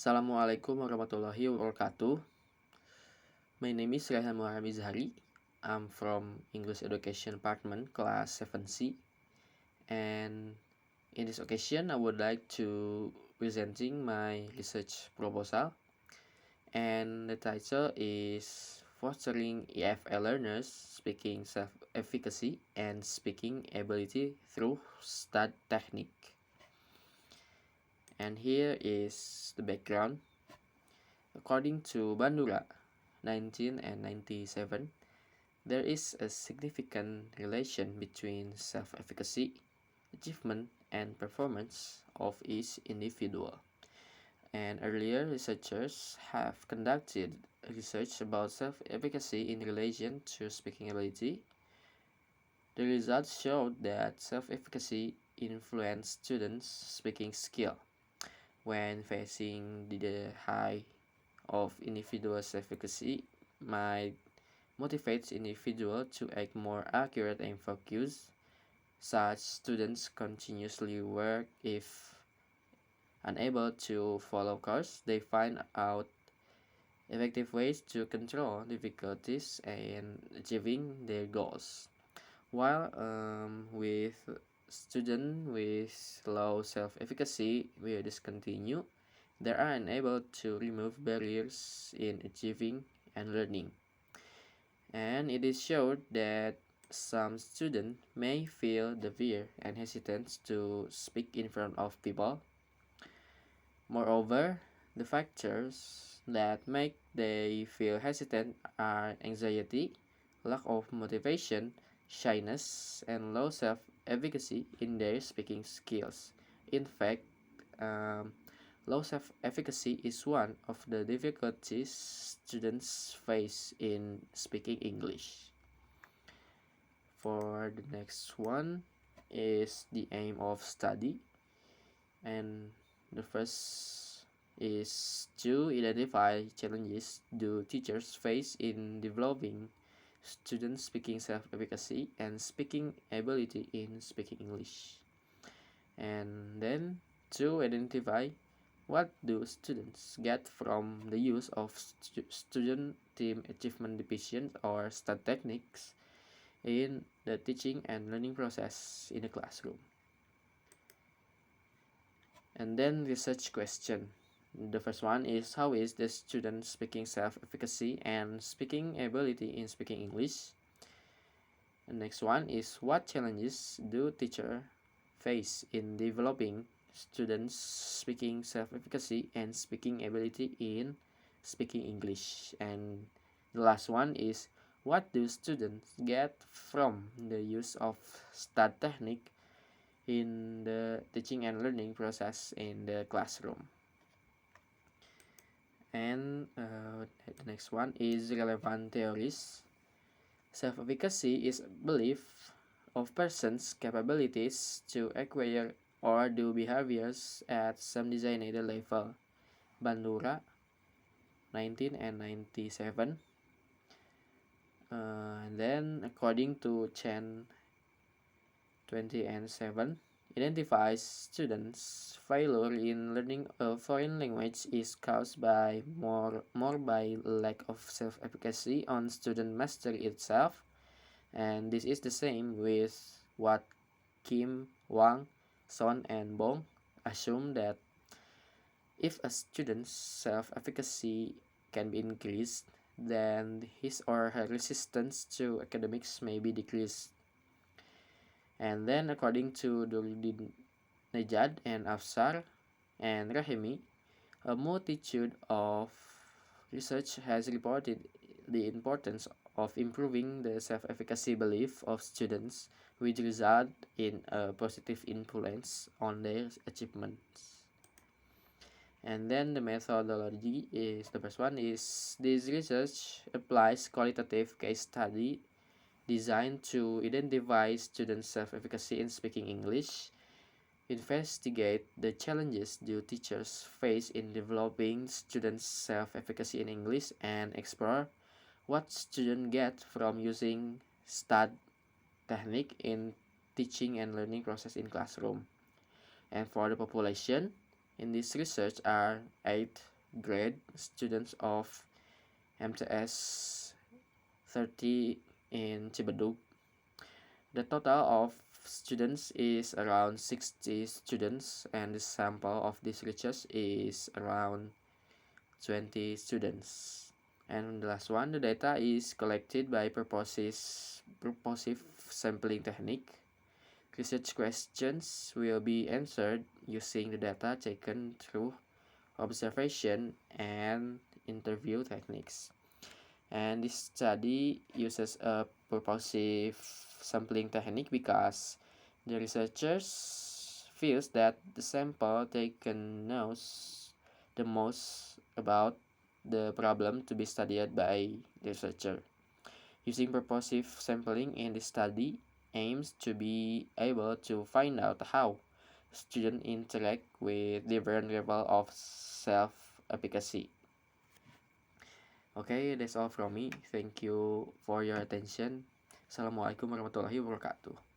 Assalamualaikum warahmatullahi wabarakatuh. My name is Rayhan Muharram Izhari. I'm from English Education Department, class 7C. And in this occasion, I would like to presenting my research proposal. And the title is Fostering EFL Learners Speaking Self-Efficacy and Speaking Ability Through Study Technique. And here is the background. According to Bandura 1997, there is a significant relation between self-efficacy, achievement, and performance of each individual. And earlier researchers have conducted research about self-efficacy in relation to speaking ability. The results showed that self-efficacy influenced students' speaking skill. When facing the high of individual self-efficacy might motivate individual to act more accurate and focused. Such students continuously work if unable to follow course. They find out effective ways to control difficulties and achieving their goals. While with students with low self-efficacy will discontinue, they are unable to remove barriers in achieving and learning. And it is showed that some students may feel the fear and hesitant to speak in front of people. Moreover, the factors that make they feel hesitant are anxiety, lack of motivation, shyness, and low self-efficacy in their speaking skills. In fact, low self-efficacy is one of the difficulties students face in speaking English. For the next one is the aim of study, and the first is to identify challenges do teachers face in developing students' speaking self-efficacy and speaking ability in speaking English. And then to identify what do students get from the use of student team achievement division or STAT techniques in the teaching and learning process in the classroom. And then research question. The first one is, how is the student speaking self-efficacy and speaking ability in speaking English? The next one is, what challenges do teachers face in developing students' speaking self-efficacy and speaking ability in speaking English? And the last one is, what do students get from the use of STAT technique in the teaching and learning process in the classroom? And the next one is relevant theories. Self-efficacy is a belief of persons' capabilities to acquire or do behaviors at some designated level. Bandura 1997. And then according to Chen 2007, identifies students' failure in learning a foreign language is caused by more by lack of self-efficacy on student mastery itself, and this is the same with what Kim, Wang, Son, and Bong assume that if a student's self-efficacy can be increased, then his or her resistance to academics may be decreased. And then according to Duridin Nejad and Afsar and Rahimi, a multitude of research has reported the importance of improving the self-efficacy belief of students, which result in a positive influence on their achievements. And then the methodology is, the first one is, this research applies qualitative case study designed to identify students' self-efficacy in speaking English, investigate the challenges do teachers face in developing students' self-efficacy in English, and explore what students get from using STAT technique in teaching and learning process in classroom. And for the population, in this research are 8 grade students of MTS 30 in Cibadug. The total of students is around 60 students, and the sample of this research is around 20 students. And the last one, the data is collected by purposive sampling technique. Research questions will be answered using the data taken through observation and interview techniques. And this study uses a purposive sampling technique because the researchers feels that the sample taken knows the most about the problem to be studied by the researcher. Using purposive sampling in this study aims to be able to find out how students interact with different level of self-efficacy. Okay, that's all from me. Thank you for your attention. Assalamualaikum warahmatullahi wabarakatuh.